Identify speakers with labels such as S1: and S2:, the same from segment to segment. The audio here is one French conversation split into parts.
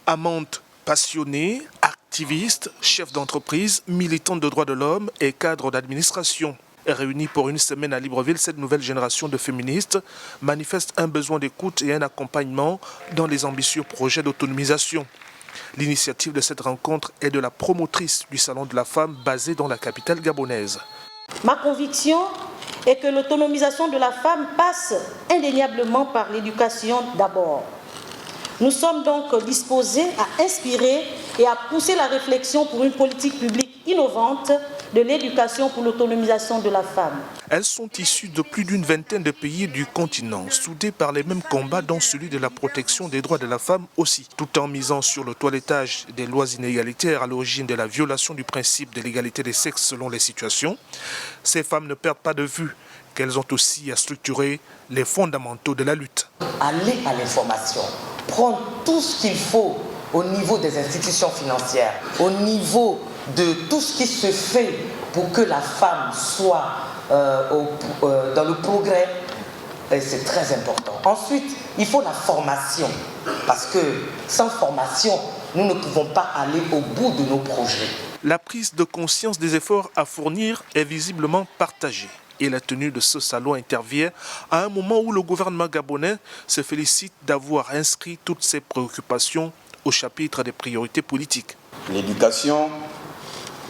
S1: Amante passionnée, activiste, chef d'entreprise, militante de droits de l'homme et cadre d'administration. Réunie pour une semaine à Libreville, cette nouvelle génération de féministes manifeste un besoin d'écoute et un accompagnement dans les ambitieux projets d'autonomisation. L'initiative de cette rencontre est de la promotrice du Salon de la Femme basé dans la capitale gabonaise.
S2: Ma conviction est que l'autonomisation de la femme passe indéniablement par l'éducation d'abord. Nous sommes donc disposés à inspirer et à pousser la réflexion pour une politique publique innovante de l'éducation pour l'autonomisation de la femme.
S1: Elles sont issues de plus d'une vingtaine de pays du continent, soudées par les mêmes combats dont celui de la protection des droits de la femme aussi, tout en misant sur le toilettage des lois inégalitaires à l'origine de la violation du principe de l'égalité des sexes selon les situations. Ces femmes ne perdent pas de vue qu'elles ont aussi à structurer les fondamentaux de la lutte.
S3: Aller à l'information, prendre tout ce qu'il faut au niveau des institutions financières, au niveau de tout ce qui se fait pour que la femme soit dans le progrès, c'est très important. Ensuite, il faut la formation, parce que sans formation, nous ne pouvons pas aller au bout de nos projets.
S1: La prise de conscience des efforts à fournir est visiblement partagée. Et la tenue de ce salon intervient à un moment où le gouvernement gabonais se félicite d'avoir inscrit toutes ses préoccupations au chapitre des priorités politiques.
S4: L'éducation,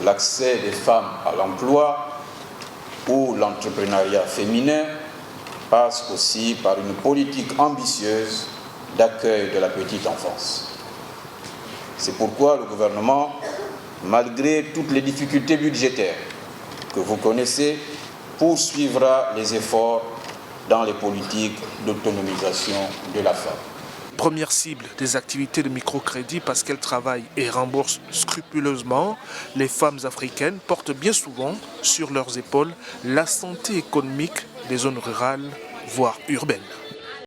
S4: l'accès des femmes à l'emploi ou l'entrepreneuriat féminin passe aussi par une politique ambitieuse d'accueil de la petite enfance. C'est pourquoi le gouvernement, malgré toutes les difficultés budgétaires que vous connaissez, poursuivra les efforts dans les politiques d'autonomisation de la femme.
S1: Première cible des activités de microcrédit parce qu'elles travaillent et remboursent scrupuleusement, les femmes africaines portent bien souvent sur leurs épaules la santé économique des zones rurales, voire urbaines.